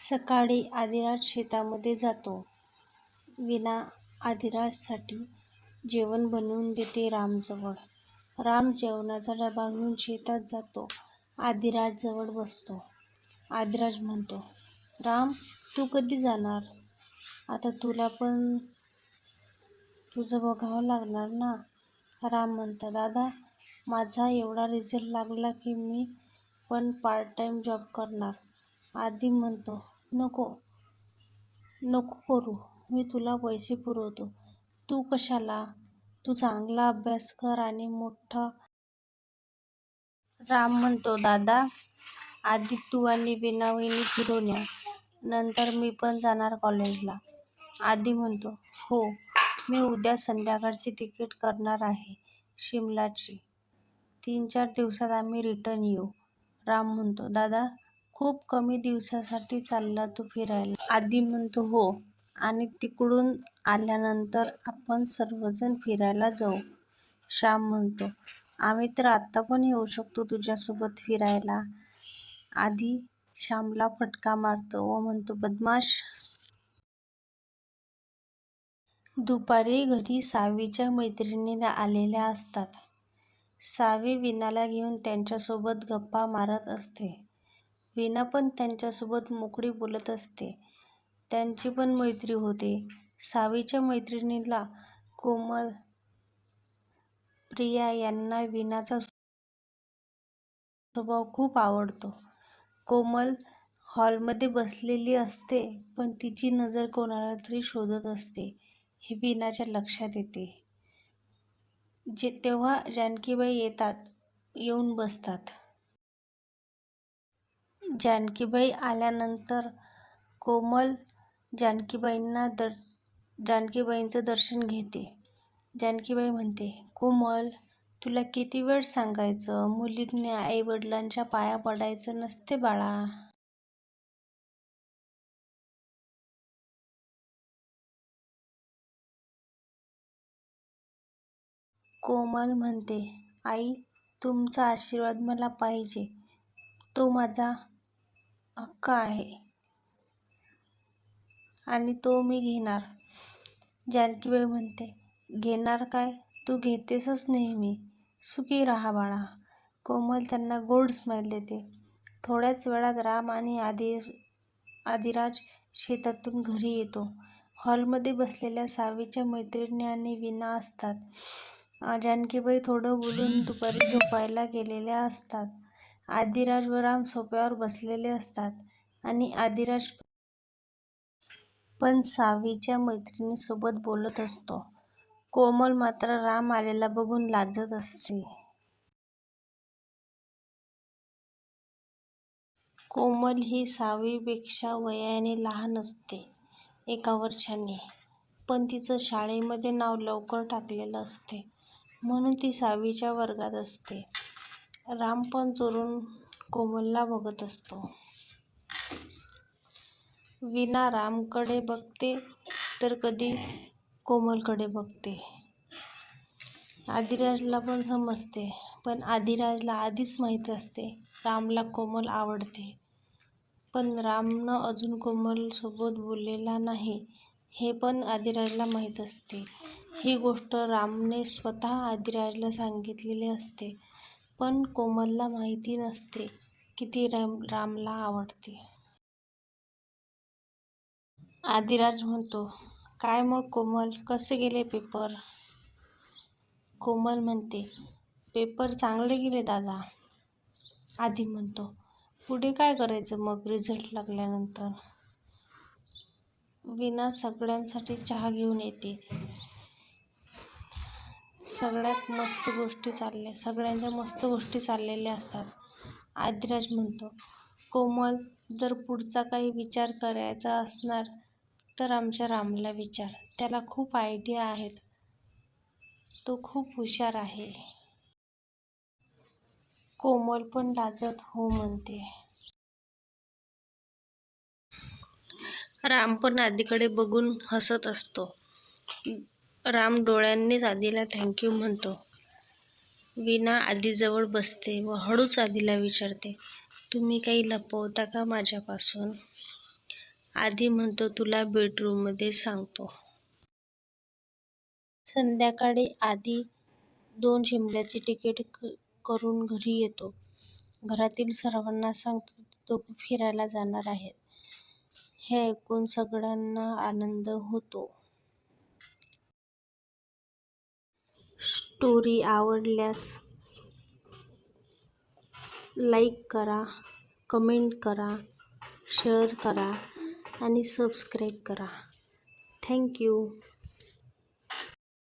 सकाळी आदिराज शेतामध्ये जातो. वीणा आदिराजसाठी जेवण बनवून देते रामजवळ. राम जेवणाचा डबा घेऊन शेतात जातो. आदिराजजवळ बसतो. आदिराज म्हणतो, राम, तू कधी जाणार? आता तुला पण तुझं बघावं लागणार ना. राम म्हणतो, दादा, माझा एवढा रिझल्ट लागला की मी पण पार्ट टाइम जॉब करणार. आदी म्हणतो, नको नको करू, मी तुला पैसे पुरवतो. तू कशाला? तू चांगला अभ्यास कर आणि मोठा. राम म्हणतो, दादा, आधी तू आणि वीणा वहिनी फिरून या, नंतर मी पण जाणार कॉलेजला. आदी म्हणतो, हो, मी उद्या संध्याकाळची तिकीट करणार आहे शिमलाची. 3-4 दिवसात आम्ही रिटर्न येऊ. राम म्हणतो, दादा, खूप कमी दिवसासाठी चालला तू फिरायला. आदी म्हणतो, हो, आणि तिकडून आल्यानंतर आपण सर्वजण फिरायला जाऊ. श्याम म्हणतो, आम्ही तर आत्ता पण येऊ शकतो तुझ्यासोबत फिरायला. आदी श्यामला फटका मारतो व म्हणतो, बदमाश. दुपारी घरी सावीच्या मैत्रिणी आलेल्या असतात. सावी वीणाला घेऊन त्यांच्यासोबत गप्पा मारत असते. वीणा पण त्यांच्यासोबत मोकळी बोलत असते. त्यांची पण मैत्री होते. सावीच्या मैत्रिणीला कोमल, प्रिया यांना वीणाचा स्वभाव खूप आवडतो. कोमल हॉलमध्ये बसलेली असते, पण तिची नजर कोणाला तरी शोधत असते हे वीणाच्या लक्षात येते. तेव्हा जानकीबाई येऊन बसतात. जानकीबाई आल्यानंतर कोमल जानकीबाईंचं दर्शन घेते. जानकीबाई म्हणते, कोमल, तुला किती वेळ सांगायचं, मुलींनी आई-वडिलांच्या पाया पडायचं नसते बाळा. कोमल म्हणते, आई, तुमचा आशीर्वाद मला पाहिजे, तो माझा हक्क आहे आणि तो मी घेणार. जानकीबाई म्हणते, घेणार काय, तू घेतेसच नेहमी. सुखी राहा बाळा. कोमल त्यांना गोड स्माईल देते. थोड्याच वेळात राम आणि आदिराज शेतातून घरी येतो. हॉलमध्ये बसलेल्या सावीच्या मैत्रिणी आणि वीणा असतात. जानकीबाई थोडं बोलून दुपारी झोपायला गेलेल्या असतात. आदिराज व राम सोफ्यावर बसलेले असतात आणि आदिराज पण सावीच्या मैत्रिणीसोबत बोलत असतो. कोमल मात्र राम आलेला बघून लाजत असते. कोमल ही सावीपेक्षा वयाने लहान असते, 1 वर्षाने, पण तिचं शाळेमध्ये नाव लवकर टाकलेलं असते, म्हणून ती सावीच्या वर्गात असते. राम पण चोरून कोमलला बघत असतो. वीणा रामकडे बघते तर कधी कोमलकडे बघते. आदिराजला पण समजते, पण आदिराजला आधीच माहीत असते रामला कोमल आवडते. पण रामनं अजून कोमलसोबत बोललेला नाही हे पण आदिराजला माहीत असते. ही गोष्ट रामने स्वतः आदिराजला सांगितलेली असते, पण कोमलला माहिती नसते की ती रामला आवडते. आदिराज म्हणतो, काय मग कोमल, कसे गेले पेपर? कोमल म्हणते, पेपर चांगले गेले दादा. आदी म्हणतो, पुढे काय करायचं मग रिझल्ट लागल्यानंतर? वीणा सगळ्यांसाठी चहा घेऊन येते. सगळ्यांच्या मस्त गोष्टी चाललेल्या असतात. आदिराज म्हणतो, कोमल, जर पुढचा काही विचार करायचा असणार तर आमच्या रामला विचार, त्याला खूप आयडिया आहेत, तो खूप हुशार आहे. कोमल पण लाजत हो म्हणते. राम पण आदीकडे बघून हसत असतो. राम डोळ्यांनीच आदीला थँक्यू म्हणतो. वीणा आदीजवळ बसते व हळूच आदीला विचारते, तुम्ही काही लपवता का माझ्यापासून? आधी म्हणतो तुला बेडरूममध्ये सांगतो. संध्याकाळी आधी 2 शिमल्याची तिकीट करून घरी येतो. घरातील सर्वांना सांगतो दोघं फिरायला जाणार आहेत. हे ऐकून सगळ्यांना आनंद होतो. स्टोरी आवडल्यास लाईक करा, कमेंट करा, शेअर करा आणि सबस्क्राईब करा. Thank you.